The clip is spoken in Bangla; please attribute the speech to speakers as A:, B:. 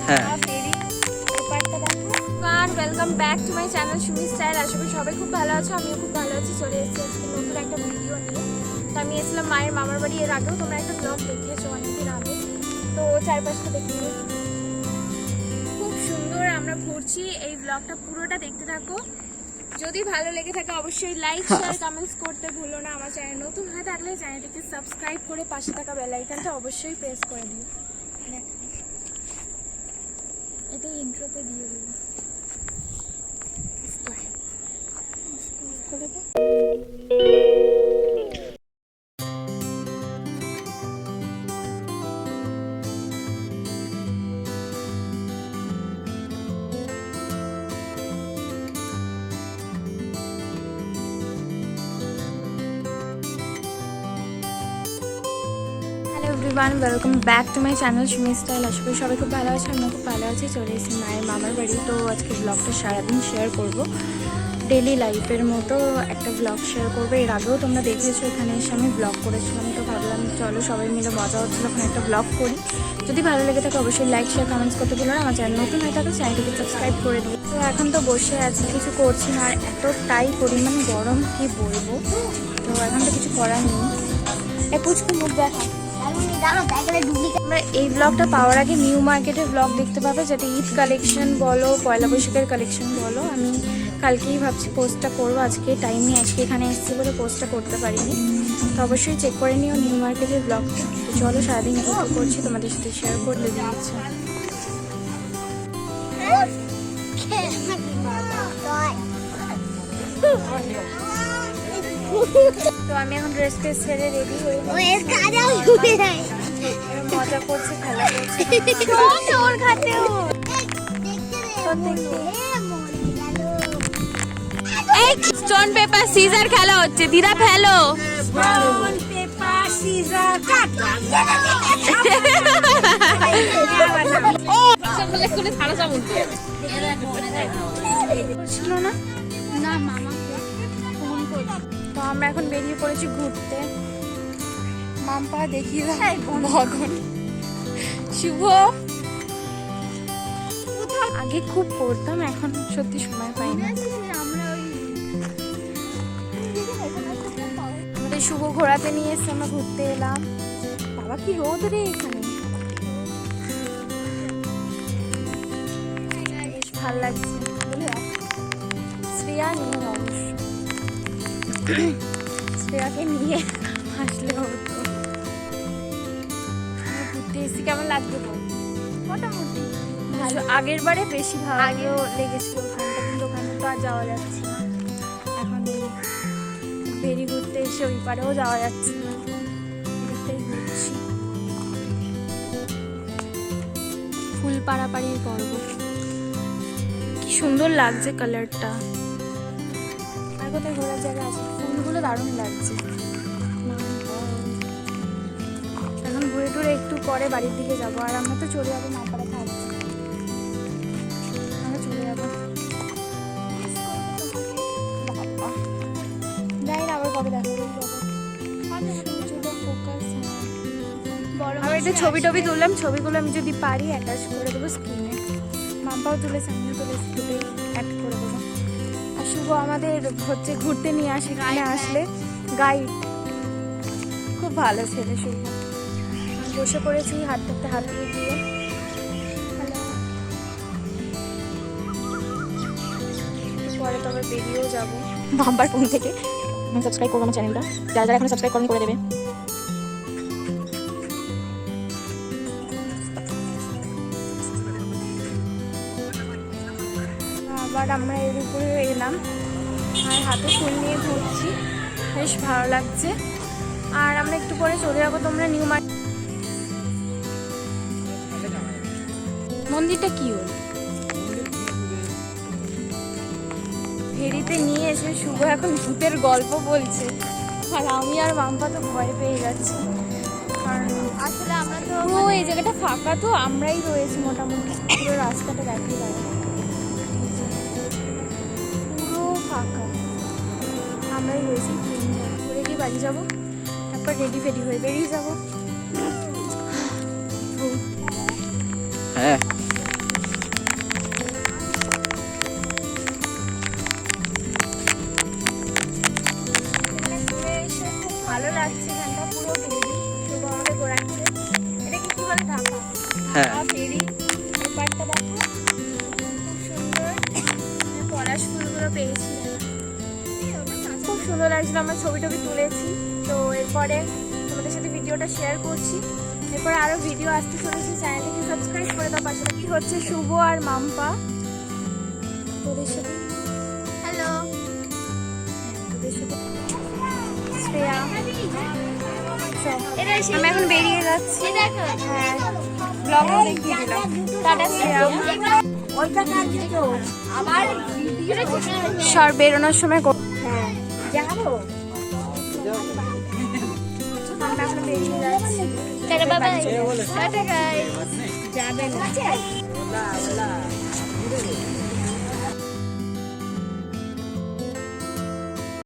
A: হ্যাঁ।
B: Welcome back to my channel Sumi style. আশা করি সবাই খুব ভালো আছো, আমিও খুব ভালো আছি। চলে এসেছি আজকে নতুন একটা ভিডিও নিয়ে। তো আমি এসেছিলাম মায়ের মামার বাড়ি। এর আগেও তোমরা একটা ব্লগ দেখিয়েছো অনেকদিন আগে। তো চারপাশটা দেখিয়ে খুব সুন্দর আমরা ঘুরছি। এই ব্লগটা পুরোটা দেখতে থাকো। যদি ভালো লেগে থাকে অবশ্যই লাইক শেয়ার কমেন্টস করতে ভুলো না। আমার চ্যানেল নতুন হয়ে থাকলে চ্যানেলটিকে সাবস্ক্রাইব করে পাশে থাকা বেল আইকনটা অবশ্যই প্রেস করে দিও। এটা ইন্ট্রোতে দিয়ে দিও। Everyone, welcome back to my channel Sumi style. আশা করি সবাই খুব ভালো আছে, আমিও খুব ভালো আছি। চলে এসেছি মায়ের মামার বাড়ি। তো আজকে ব্লগটা সারাদিন শেয়ার করব, ডেলি লাইফের মতো একটা ব্লগ শেয়ার করবো। এর আগেও তোমরা দেখেছো এখানে এসে আমি ব্লগ করেছিলাম। তো ভাবলাম চলো সবাই মিলে মজা হচ্ছিলো, ওখানে একটা ব্লগ করি। যদি ভালো লেগে থাকে অবশ্যই লাইক শেয়ার কমেন্টস করতে ভুলো না। আমার চ্যানেল নতুন হয়ে থাকে চ্যানেলটিকে সাবস্ক্রাইব করে দিই। তো এখন তো বসে আছি, কিছু করছি না। আর এতটাই পরিমাণ গরম কি বলবো। তো এখন তো কিছু করার নেই। পুচকু মুখ দেখা। আমরা এই ব্লগটা পাওয়ার আগে নিউ মার্কেটের ব্লগ দেখতে পাবে, যেটা ঈদ কালেকশন বলো, পয়লা বৈশাখের কালেকশন বলো। আমি কালকেই ভাবছি পোস্টটা করবো, আজকে টাইম নেই। আজকে এখানে এসেছি বলে পোস্টটা করতে পারিনি। তো অবশ্যই চেক করে নিও নিউ মার্কেটের ব্লগটা। তো চলো সারাদিন কী করছি তোমাদের সাথে শেয়ার করলে দিয়েছি। তো আমি এখন ড্রেস ট্রেস ছেড়ে রেডি হয়ে মজা করছি, খেলা করছি। স্টোন পেপার সিজার খেলা হচ্ছে, দিদা ফেলো। ছিল না না মামা। তো আমরা এখন বেরিয়ে পড়েছি ঘুরতে। মাম্পা দেখিয়ে ভগন শুভ। আগে খুব পড়তাম, এখন সত্যি সময় পাই না। আমাদের শুভ ঘোরাতে নিয়ে এসে আমরা ঘুরতে এলাম। বাবা কি রোদ রে এখানে, বেশ ভালো লাগছে। শ্রেয়া নিয়ে অবশ্য, শ্রেয়াকে নিয়ে আসলে হতো। ঘুরতে এসেছি, কেমন লাগবে? মোটামুটি ভালো। আগের বারে বেশি ভালো লেগেছিল ওখানটা, কিন্তু ওখানে তো আর যাওয়া যাচ্ছে না। এখন এই বেরি ঘুরতে এসে ওই পারেও যাওয়া যাচ্ছে না, এটাই ঘুরছি। ফুল পাড়াপাড়ির পর্ব, কি সুন্দর লাগছে কালারটা। আর কোথায় ঘোরার জায়গা আছে? ফুলগুলো দারুণ লাগছে। এখন ঘুরে টুরে একটু পরে বাড়ির দিকে যাবো। আর আমরা তো চলে যাবো মাপাড়া থাকছি, আমরা চলে যাবো। যাই না আবার কবে দেখা যাবো। আমি একটু ছবি টবি তুললাম, ছবিগুলো আমি যদি পারি অ্যাটাচ করে দেবো স্ক্রিনে। মাম্পাও তুলেছে, আমিও তুলেছি, দুটোই অ্যাড করে দেবো। আর শুভ আমাদের হচ্ছে ঘুরতে নিয়ে আসে, এখানে আসলে গাইড, খুব ভালো ছেলে শুভ। বসে পড়েছি হাতটাতে হাতিয়ে দিয়ে। পরে তবে বেরিয়েও যাবো বাম্বার ফোন থেকে। সাবস্ক্রাইব করবো আমার চ্যানেলটা, যারা যারা এখন সাবস্ক্রাইব করে দেবে। আবার আমরা এর উপরে এলাম আর হাতে ফুল নিয়ে ঘুরছি, বেশ ভালো লাগছে। আর আমরা একটু পরে চলে যাবো তোমরা নিউ মার্কেট। মন্দিরটা কি হল? ফেরিতে নিয়ে এসে শুভ এখন ভূতের গল্প বলছে, আর আমি আর মাম্পা তো ভয় পেয়ে যাচ্ছি। কারণ আসলে আমরা তো পুরো এই জায়গাটা ফাঁকা, তো আমরাই রয়েছি মোটামুটি। পুরো রাস্তাটা দেখিয়ে দাঁড়াবো, পুরো ফাঁকা, আমরাই রয়েছি। ঘুরে গিয়ে বাড়ি যাবো, তারপর রেডি ফেডি হয়ে বেরিয়ে যাবো।
A: হ্যাঁ
B: ঘোরাচ্ছে, এখানটা পুরো ফেরি, শুভ আমাকে ঘোরাচ্ছে। এটাকে কি বলে, ধাপা?
A: হ্যাঁ।
B: ফেরি। এপারটা দেখো খুব সুন্দর, পলাশ ফুলগুলো পেয়েছি, খুব সুন্দর লাগছিল। আমরা ছবি টবি তুলেছি। তো এরপরে তোমাদের সাথে ভিডিওটা শেয়ার করছি। এরপরে আরো ভিডিও আসতে চলেছে, চ্যানেলটিকে সাবস্ক্রাইব করে দাও। পাশে কি হচ্ছে শুভ আর মাম্পা তোদের সাথে, হ্যালো তোদের সাথে শ্রেয়া। আমি এখন বেরিয়ে যাচ্ছি। হ্যাঁ, ব্লগও দেখিয়ে দিলাম। টাটা শ্রেয়া। সর বেরোনোর সময়
C: যাবো
B: আমরা এখন বেরিয়ে যাচ্ছি।
C: টাটা বাবা
B: টাটা গাইস।
C: যাবেন